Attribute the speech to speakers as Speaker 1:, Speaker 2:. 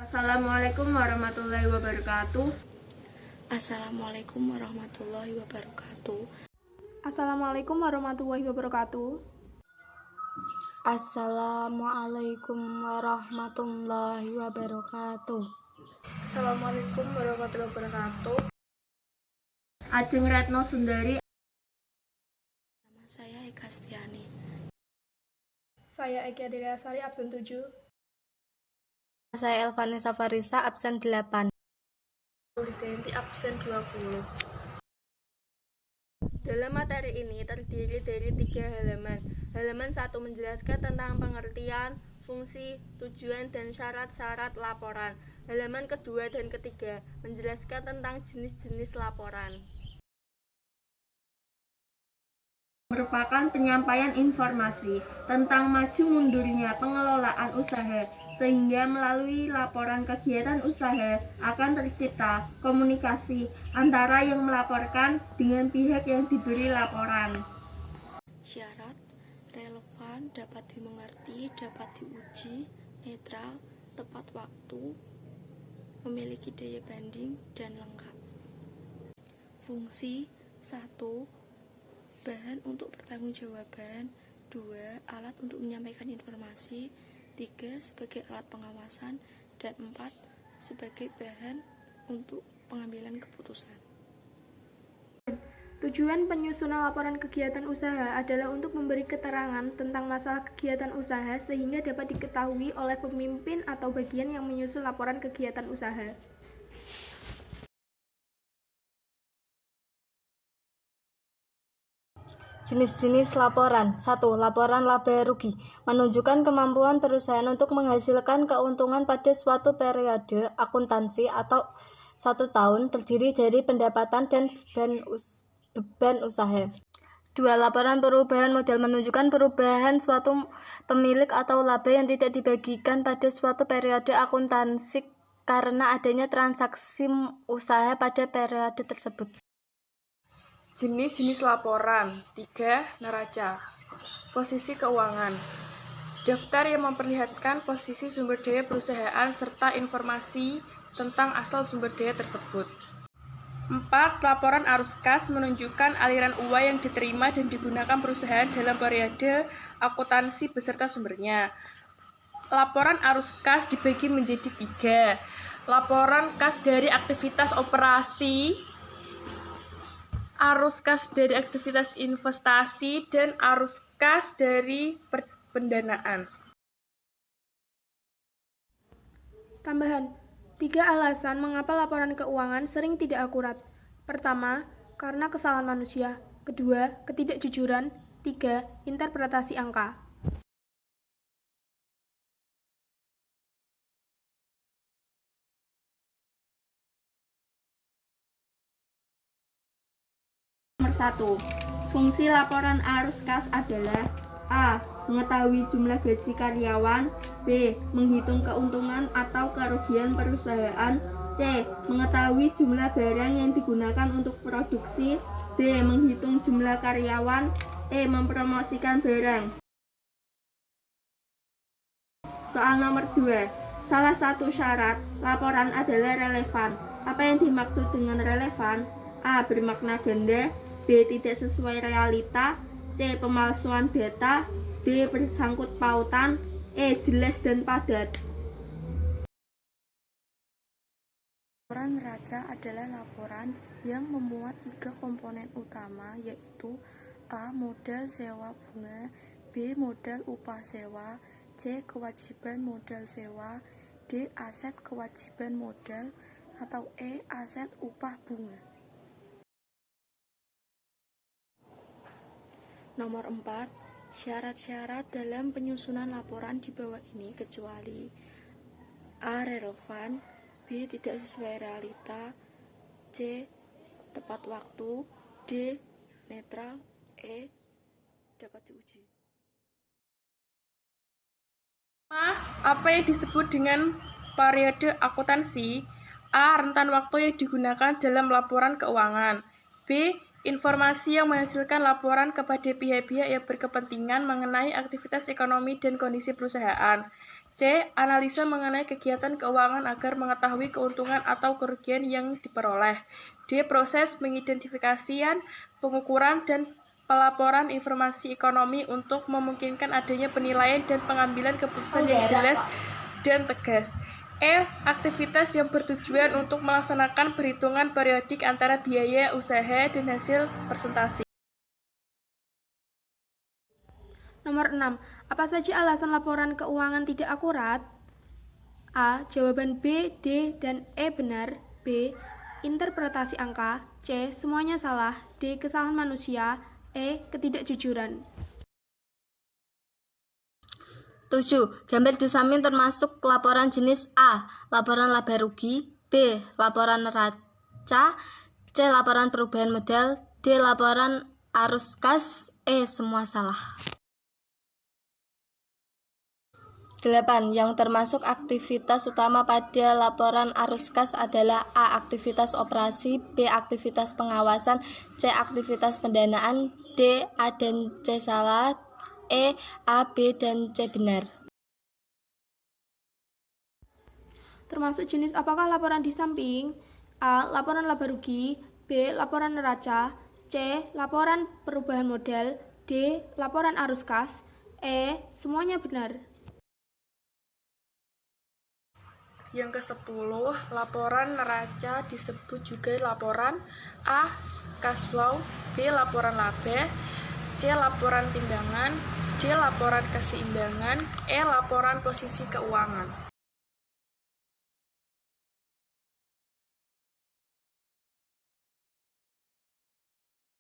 Speaker 1: Assalamualaikum warahmatullahi wabarakatuh.
Speaker 2: Assalamualaikum warahmatullahi wabarakatuh.
Speaker 3: Assalamualaikum warahmatullahi wabarakatuh.
Speaker 2: Assalamualaikum warahmatullahi wabarakatuh.
Speaker 3: Assalamualaikum warahmatullahi wabarakatuh.
Speaker 1: Ajeng Retno Sundari.
Speaker 2: Nama saya Eka Stiani.
Speaker 3: Saya Eki Adelia Sari, absen 7.
Speaker 2: Saya Elvanessa Farisa, absen 8.
Speaker 3: Ganti absen 20.
Speaker 1: Dalam materi ini terdiri dari 3 halaman. Halaman 1 menjelaskan tentang pengertian, fungsi, tujuan, dan syarat-syarat laporan. Halaman kedua dan ketiga menjelaskan tentang jenis-jenis laporan. Merupakan penyampaian informasi tentang maju mundurnya pengelolaan usaha, sehingga melalui laporan kegiatan usaha akan tercipta komunikasi antara yang melaporkan dengan pihak yang diberi laporan.
Speaker 2: Syarat, relevan, dapat dimengerti, dapat diuji, netral, tepat waktu, memiliki daya banding, dan lengkap. Fungsi 1. Bahan untuk pertanggungjawaban. 2. Alat untuk menyampaikan informasi. 3. Sebagai alat pengawasan. Dan 4. Sebagai bahan untuk pengambilan keputusan.
Speaker 3: Tujuan penyusunan laporan kegiatan usaha adalah untuk memberi keterangan tentang masalah kegiatan usaha sehingga dapat diketahui oleh pemimpin atau bagian yang menyusun laporan kegiatan usaha.
Speaker 2: Jenis-jenis laporan. 1. Laporan laba rugi. Menunjukkan kemampuan perusahaan untuk menghasilkan keuntungan pada suatu periode akuntansi atau 1 tahun, terdiri dari pendapatan dan beban usaha. 2. Laporan perubahan modal. Menunjukkan perubahan suatu pemilik atau laba yang tidak dibagikan pada suatu periode akuntansi karena adanya transaksi usaha pada periode tersebut.
Speaker 4: Jenis-jenis laporan. 3. Neraca. Posisi keuangan. Daftar yang memperlihatkan posisi sumber daya perusahaan serta informasi tentang asal sumber daya tersebut. 4. Laporan arus kas menunjukkan aliran uang yang diterima dan digunakan perusahaan dalam periode akuntansi beserta sumbernya. Laporan arus kas dibagi menjadi 3. Laporan kas dari aktivitas operasi, arus kas dari aktivitas investasi, dan arus kas dari pendanaan.
Speaker 3: Tambahan, 3 alasan mengapa laporan keuangan sering tidak akurat. Pertama, karena kesalahan manusia. Kedua, ketidakjujuran. 3. Interpretasi angka.
Speaker 1: Nomor 1. Fungsi laporan arus kas adalah A. Mengetahui jumlah gaji karyawan. B. Menghitung keuntungan atau kerugian perusahaan. C. Mengetahui jumlah barang yang digunakan untuk produksi. D. Menghitung jumlah karyawan. E. Mempromosikan barang. Soal nomor 2. Salah satu syarat laporan adalah relevan. Apa yang dimaksud dengan relevan? A. Bermakna ganda. B. Tidak sesuai realita. C. Pemalsuan data. D. Bersangkut pautan. E. Jelas dan padat.
Speaker 2: Laporan neraca adalah laporan yang memuat 3 komponen utama, yaitu A. Modal sewa bunga. B. Modal upah sewa. C. Kewajiban modal sewa. D. Aset kewajiban modal. Atau E. Aset upah bunga. Nomor 4. Syarat-syarat dalam penyusunan laporan di bawah ini kecuali A. Relevan. B. Tidak sesuai realita. C. Tepat waktu. D. Netral. E. Dapat diuji.
Speaker 4: Apa yang disebut dengan periode akuntansi? A. Rentan waktu yang digunakan dalam laporan keuangan. B. Informasi yang menghasilkan laporan kepada pihak-pihak yang berkepentingan mengenai aktivitas ekonomi dan kondisi perusahaan. C. Analisa mengenai kegiatan keuangan agar mengetahui keuntungan atau kerugian yang diperoleh. D. Proses pengidentifikasian, pengukuran, dan pelaporan informasi ekonomi untuk memungkinkan adanya penilaian dan pengambilan keputusan yang jelas dan tegas. E. Aktivitas yang bertujuan untuk melaksanakan perhitungan periodik antara biaya usaha dan hasil presentasi.
Speaker 3: Nomor 6. Apa saja alasan laporan keuangan tidak akurat? A. Jawaban B, D, dan E benar. B. Interpretasi angka. C. Semuanya salah. D. Kesalahan manusia. E. Ketidakjujuran.
Speaker 2: 7. Gambar di samping termasuk laporan jenis A. Laporan laba rugi. B. Laporan neraca. C. Laporan perubahan modal. D. Laporan arus kas. E. Semua salah. 8. Yang termasuk aktivitas utama pada laporan arus kas adalah A. Aktivitas operasi. B. Aktivitas pengawasan. C. Aktivitas pendanaan. D. A dan C salah. E. A, B, dan C benar.
Speaker 3: Termasuk jenis apakah laporan di samping? A. Laporan laba rugi. B. Laporan neraca. C. Laporan perubahan modal. D. Laporan arus kas. E. Semuanya benar.
Speaker 4: Yang ke-10, laporan neraca disebut juga laporan A. Cash flow. B. Laporan laba. C. Laporan timbangan. D. Laporan keseimbangan. E. Laporan posisi keuangan.